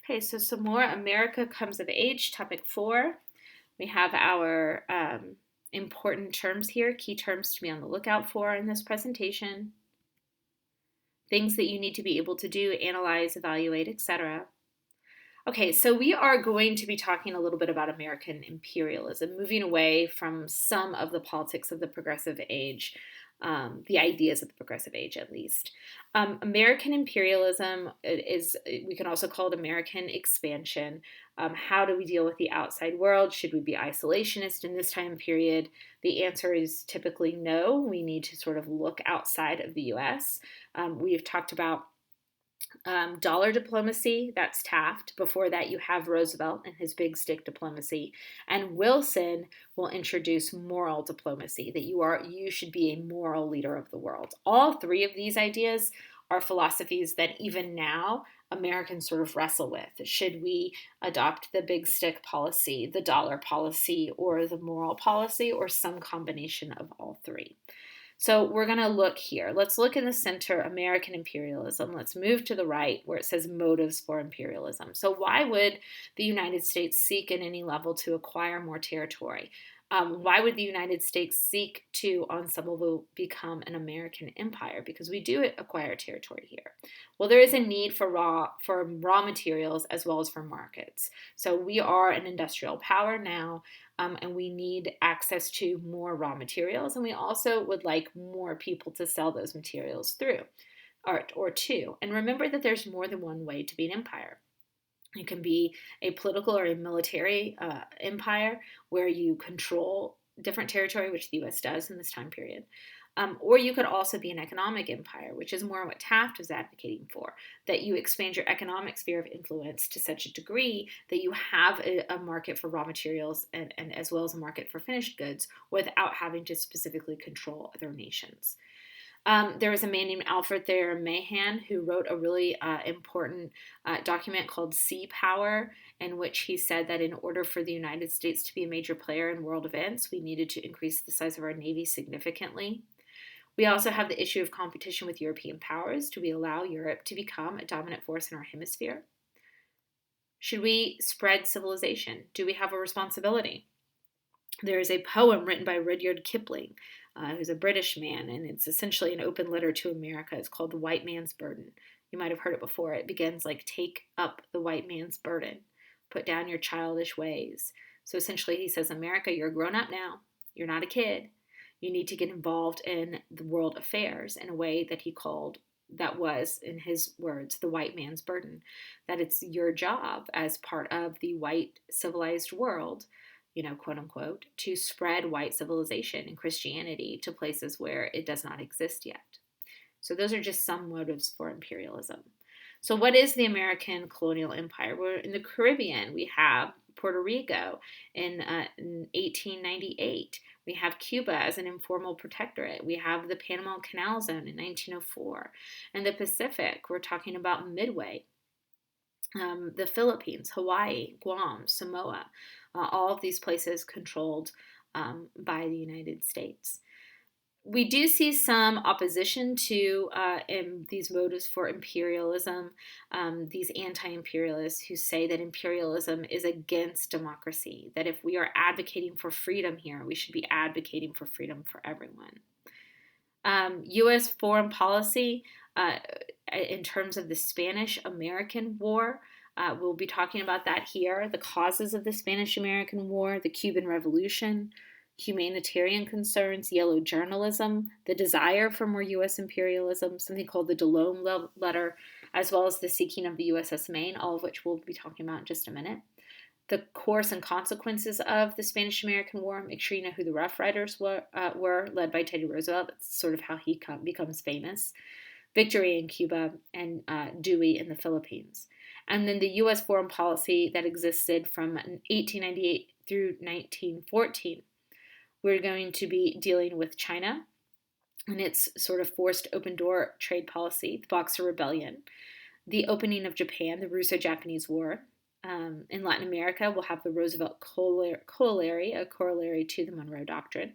Okay, so some more America Comes of Age, topic 4. We have our important terms here, key terms to be on the lookout for in this presentation, things that you need to be able to do, analyze, evaluate, etc. Okay, so we are going to be talking a little bit about American imperialism, moving away from some of the politics of the progressive age, the ideas of the progressive age at least. American imperialism is, we can also call it American expansion. How do we deal with the outside world? Should we be isolationist in this time period? The answer is typically no. We need to sort of look outside of the US. We've talked about dollar diplomacy, that's Taft. Before that, you have Roosevelt and his big stick diplomacy. And Wilson will introduce moral diplomacy, that you should be a moral leader of the world. All three of these ideas are philosophies that even now Americans sort of wrestle with. Should we adopt the big stick policy, the dollar policy, or the moral policy, or some combination of all three? So we're going to look here. Let's look in the center, American imperialism. Let's move to the right where it says motives for imperialism. So why would the United States seek at any level to acquire more territory? Why would the United States seek to, on some level, become an American empire? Because we do acquire territory here. Well, there is a need for raw materials as well as for markets. So we are an industrial power now, and we need access to more raw materials, and we also would like more people to sell those materials through or to. And remember that there's more than one way to be an empire. It can be a political or a military empire where you control different territory, which the US does in this time period. Or you could also be an economic empire, which is more what Taft is advocating for, that you expand your economic sphere of influence to such a degree that you have a market for raw materials and as well as a market for finished goods without having to specifically control other nations. There was a man named Alfred Thayer Mahan who wrote a really important document called Sea Power, in which he said that in order for the United States to be a major player in world events, we needed to increase the size of our Navy significantly. We also have the issue of competition with European powers. Do we allow Europe to become a dominant force in our hemisphere? Should we spread civilization? Do we have a responsibility? There is a poem written by Rudyard Kipling, who's a British man, and it's essentially an open letter to America. It's called The White Man's Burden. You might have heard it before. It begins like, take up the white man's burden. Put down your childish ways. So essentially he says, America, you're grown up now. You're not a kid. You need to get involved in the world affairs in a way that he called, that was, in his words, the white man's burden. That it's your job as part of the white civilized world, quote unquote, to spread white civilization and Christianity to places where it does not exist yet. So those are just some motives for imperialism. So what is the American colonial empire? Well, in the Caribbean, we have Puerto Rico in 1898. We have Cuba as an informal protectorate. We have the Panama Canal Zone in 1904. In the Pacific, we're talking about Midway, the Philippines, Hawaii, Guam, Samoa, all of these places controlled by the United States. We do see some opposition to these motives for imperialism, these anti-imperialists who say that imperialism is against democracy, that if we are advocating for freedom here, we should be advocating for freedom for everyone. U.S. foreign policy, in terms of the Spanish-American War, we'll be talking about that here, the causes of the Spanish-American War, the Cuban Revolution, humanitarian concerns, yellow journalism, the desire for more U.S. imperialism, something called the DeLome Letter, as well as the seeking of the USS Maine, all of which we'll be talking about in just a minute. The course and consequences of the Spanish-American War. Make sure you know who the Rough Riders were, led by Teddy Roosevelt. That's sort of how he becomes famous. Victory in Cuba, and Dewey in the Philippines. And then the U.S. foreign policy that existed from 1898 through 1914. We're going to be dealing with China and its sort of forced open door trade policy, the Boxer Rebellion, the opening of Japan, the Russo-Japanese War. In Latin America, we'll have the Roosevelt Corollary, a corollary to the Monroe Doctrine.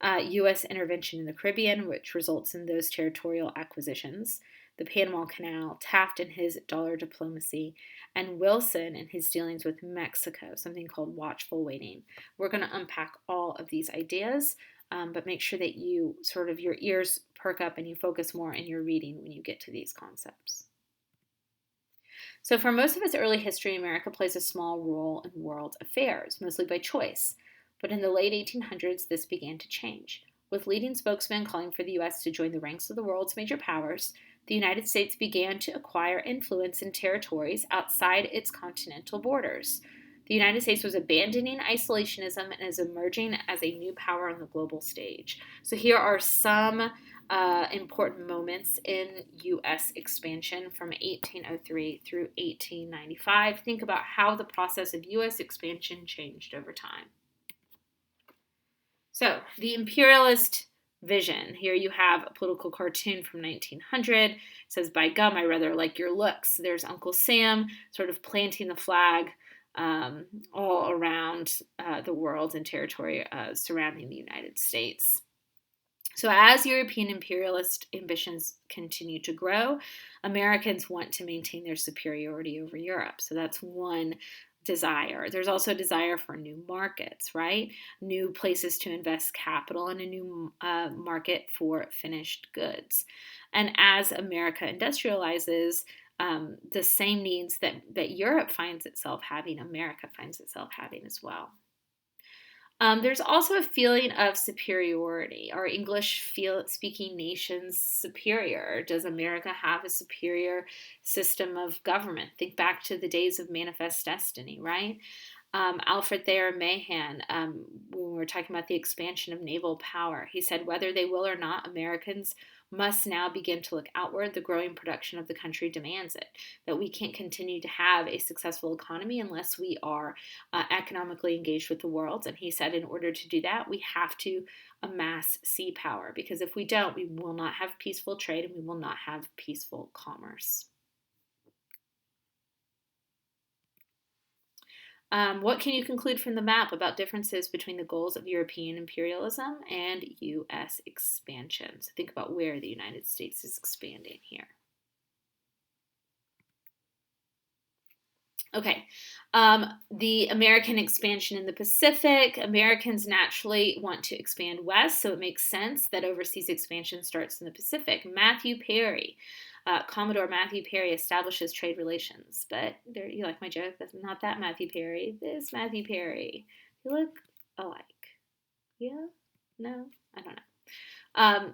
U.S. intervention in the Caribbean, which results in those territorial acquisitions. the Panama Canal, Taft and his dollar diplomacy, and Wilson and his dealings with Mexico, something called watchful waiting. We're going to unpack all of these ideas, but make sure that you your ears perk up and you focus more in your reading when you get to these concepts. So for most of its early history, America plays a small role in world affairs, mostly by choice. But in the late 1800s, this began to change. With leading spokesmen calling for the U.S. to join the ranks of the world's major powers, the United States began to acquire influence in territories outside its continental borders. The United States was abandoning isolationism and is emerging as a new power on the global stage. So here are some important moments in U.S. expansion from 1803 through 1895. Think about how the process of U.S. expansion changed over time. So, the imperialist vision. Here you have a political cartoon from 1900. It says, "By gum, I rather like your looks." There's Uncle Sam sort of planting the flag all around the world and territory surrounding the United States. So as European imperialist ambitions continue to grow, Americans want to maintain their superiority over Europe. So that's one desire. There's also a desire for new markets, right? New places to invest capital and a new market for finished goods. And as America industrializes, the same needs that Europe finds itself having, America finds itself having as well. There's also a feeling of superiority. Are English-speaking nations superior? Does America have a superior system of government? Think back to the days of Manifest Destiny, right? Alfred Thayer Mahan, when we were talking about the expansion of naval power, he said, whether they will or not, Americans must now begin to look outward. The growing production of the country demands it, that we can't continue to have a successful economy unless we are economically engaged with the world. And he said, in order to do that, we have to amass sea power, because if we don't, we will not have peaceful trade and we will not have peaceful commerce. What can you conclude from the map about differences between the goals of European imperialism and U.S. expansion? So think about where the United States is expanding here. Okay, the American expansion in the Pacific. Americans naturally want to expand west, so it makes sense that overseas expansion starts in the Pacific. Matthew Perry. Commodore Matthew Perry establishes trade relations. But there, you like my joke? That's not that Matthew Perry. This Matthew Perry. They look alike. Yeah? No? I don't know.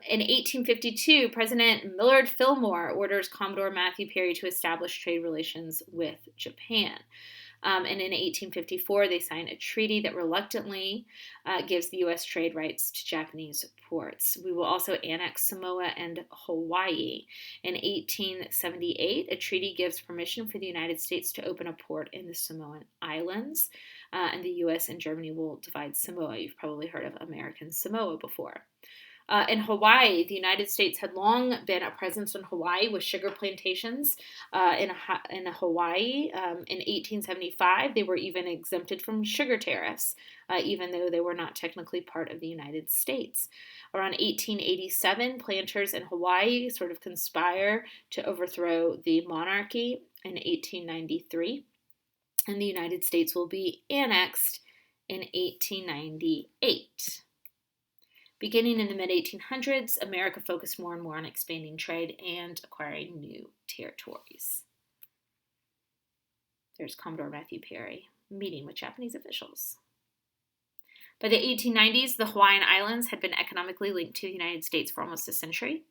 In 1852, President Millard Fillmore orders Commodore Matthew Perry to establish trade relations with Japan. And in 1854, they sign a treaty that reluctantly gives the U.S. trade rights to Japanese ports. We will also annex Samoa and Hawaii. In 1878, a treaty gives permission for the United States to open a port in the Samoan Islands, and the U.S. and Germany will divide Samoa. You've probably heard of American Samoa before. In Hawaii, the United States had long been a presence in Hawaii with sugar plantations in Hawaii. In 1875, they were even exempted from sugar tariffs, even though they were not technically part of the United States. Around 1887, planters in Hawaii sort of conspire to overthrow the monarchy in 1893, and the United States will be annexed in 1898. Beginning in the mid-1800s, America focused more and more on expanding trade and acquiring new territories. There's Commodore Matthew Perry meeting with Japanese officials. By the 1890s, the Hawaiian Islands had been economically linked to the United States for almost a century.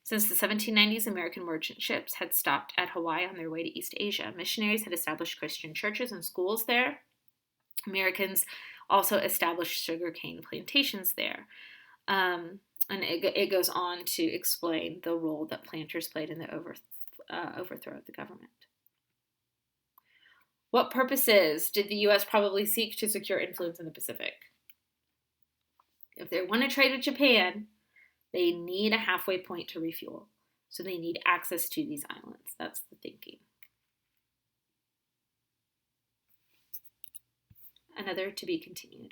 Since the 1790s, American merchant ships had stopped at Hawaii on their way to East Asia. Missionaries had established Christian churches and schools there. Americans also established sugarcane plantations there. And it goes on to explain the role that planters played in the overthrow of the government. What purposes did the U.S. probably seek to secure influence in the Pacific? If they want to trade with Japan, they need a halfway point to refuel. So they need access to these islands. That's the thinking. Another to be continued.